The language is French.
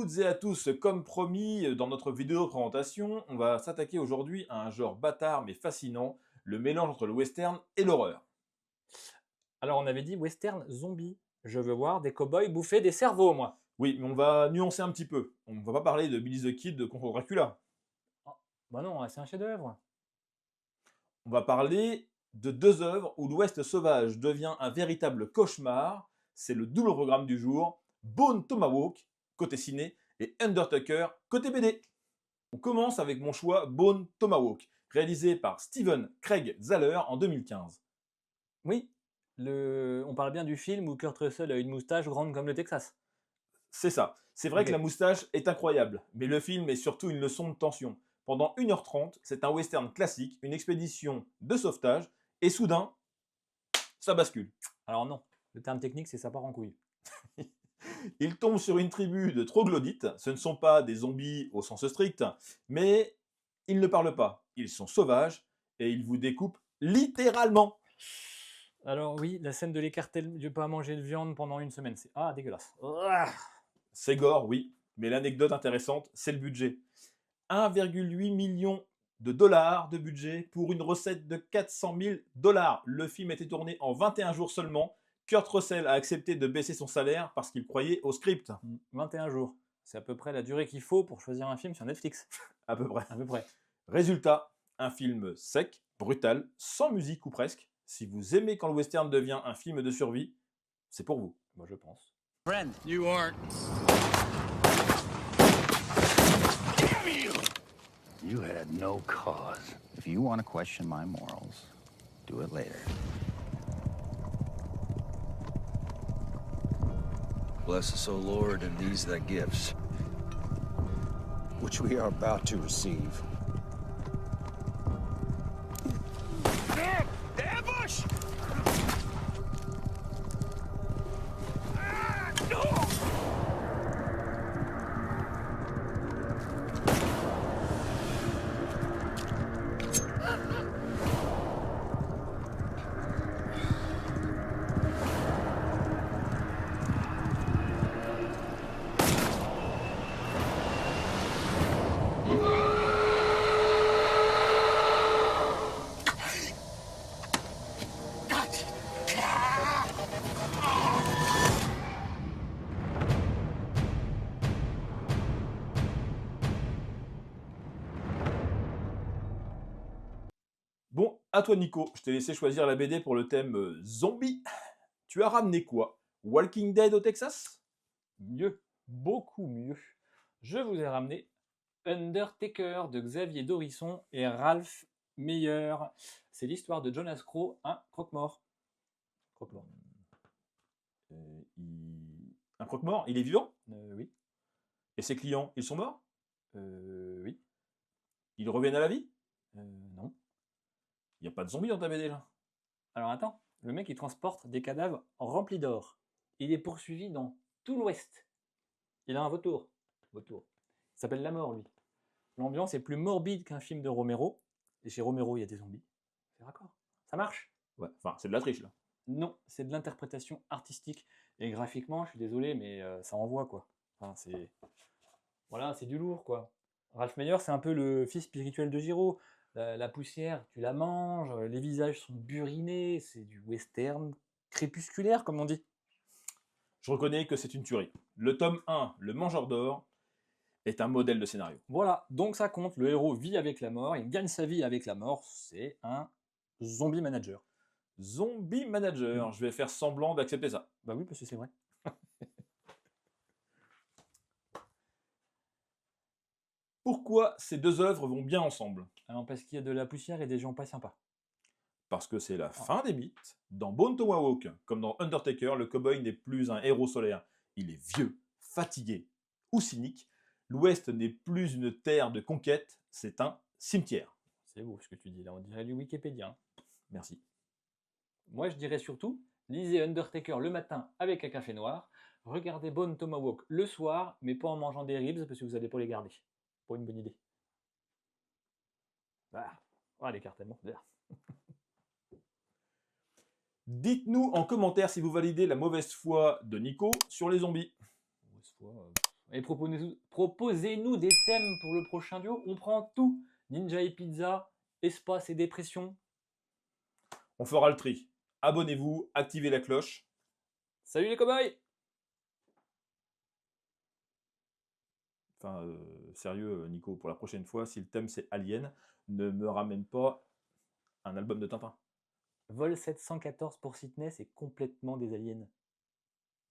toutes et à tous, comme promis dans notre vidéo de présentation, on va s'attaquer aujourd'hui à un genre bâtard mais fascinant, le mélange entre le western et l'horreur. Alors on avait dit western zombie. Je veux voir des cow-boys bouffer des cerveaux, moi. Oui, mais on va nuancer un petit peu. On ne va pas parler de Billy the Kid contre Dracula. Oh, bah non, c'est un chef-d'œuvre. On va parler de deux œuvres où l'Ouest sauvage devient un véritable cauchemar. C'est le double programme du jour, Bone Tomahawk, côté ciné, et Undertaker, côté BD. On commence avec mon choix Bone Tomahawk, réalisé par Steven Craig Zahler en 2015. Oui, on parle bien du film où Kurt Russell a une moustache grande comme le Texas. C'est ça. C'est vrai Ok. que la moustache est incroyable, mais le film est surtout une leçon de tension. Pendant 1h30, c'est un western classique, une expédition de sauvetage, et soudain, ça bascule. Alors non, le terme technique c'est ça part en couille. Il tombe sur une tribu de troglodytes, ce ne sont pas des zombies au sens strict, mais ils ne parlent pas, ils sont sauvages, et ils vous découpent littéralement. Alors oui, la scène de l'écartel de pas manger de viande pendant une semaine, c'est dégueulasse. C'est gore, oui, mais l'anecdote intéressante, c'est le budget. 1,8 million de dollars de budget pour une recette de 400 000 dollars. Le film a été tourné en 21 jours seulement. Kurt Russell a accepté de baisser son salaire parce qu'il croyait au script. 21 jours, c'est à peu près la durée qu'il faut pour choisir un film sur Netflix. À peu près. À peu près. Résultat, un film sec, brutal, sans musique ou presque. Si vous aimez quand le western devient un film de survie, c'est pour vous. Moi je pense. Friend, you aren't. Damn you! You had no cause. If you want to question my morals, do it later. Bless us, O Lord, and these thy gifts. Which we are about to receive. Ambush! Bon, à toi Nico, je t'ai laissé choisir la BD pour le thème zombie. Tu as ramené quoi? Walking Dead au Texas? Mieux, beaucoup mieux. Je vous ai ramené Undertaker de Xavier Dorisson et Ralph Meyer. C'est l'histoire de Jonas Crow, un croque-mort. Croque-mort. Un croque-mort, il est vivant? Oui. Et ses clients, ils sont morts? Oui. Ils reviennent à la vie? Non. Il n'y a pas de zombies dans ta BD là. Alors attends, le mec il transporte des cadavres remplis d'or. Il est poursuivi dans tout l'Ouest. Il a un vautour. Vautour. Il s'appelle La Mort, lui. L'ambiance est plus morbide qu'un film de Romero. Et chez Romero, il y a des zombies. C'est raccord. Ça marche? Ouais, enfin, c'est de la triche là. Non, c'est de l'interprétation artistique. Et graphiquement, je suis désolé, mais ça envoie quoi. Enfin, c'est... Voilà, c'est du lourd quoi. Ralph Meyer, c'est un peu le fils spirituel de Giro. La poussière, tu la manges, les visages sont burinés, c'est du western crépusculaire, comme on dit. Je reconnais que c'est une tuerie. Le tome 1, Le Mangeur d'Or, est un modèle de scénario. Voilà, donc ça compte, le héros vit avec la mort, il gagne sa vie avec la mort, c'est un zombie manager. Zombie Manager, je vais faire semblant d'accepter ça. Bah oui, parce que c'est vrai. Pourquoi ces deux œuvres vont bien ensemble? Alors parce qu'il y a de la poussière et des gens pas sympas. Parce que c'est la fin des mythes. Dans Bone Tomahawk, comme dans Undertaker, le cowboy n'est plus un héros solaire. Il est vieux, fatigué ou cynique. L'Ouest n'est plus une terre de conquête, c'est un cimetière. C'est beau ce que tu dis là, on dirait du Wikipédia. Merci. Moi je dirais surtout, lisez Undertaker le matin avec un café noir, regardez Bone Tomahawk le soir, mais pas en mangeant des ribs parce que vous n'allez pas les garder. Pas une bonne idée. L'écartèlement. Dites-nous en commentaire si vous validez la mauvaise foi de Nico sur les zombies. Mauvaise foi, Et proposez-nous des thèmes pour le prochain duo. On prend tout. Ninja et pizza, espace et dépression. On fera le tri. Abonnez-vous, activez la cloche. Salut les cobayes! Enfin, sérieux, Nico, pour la prochaine fois, si le thème c'est Alien, ne me ramène pas un album de Tintin. Vol 714 pour Sydney, c'est complètement des aliens.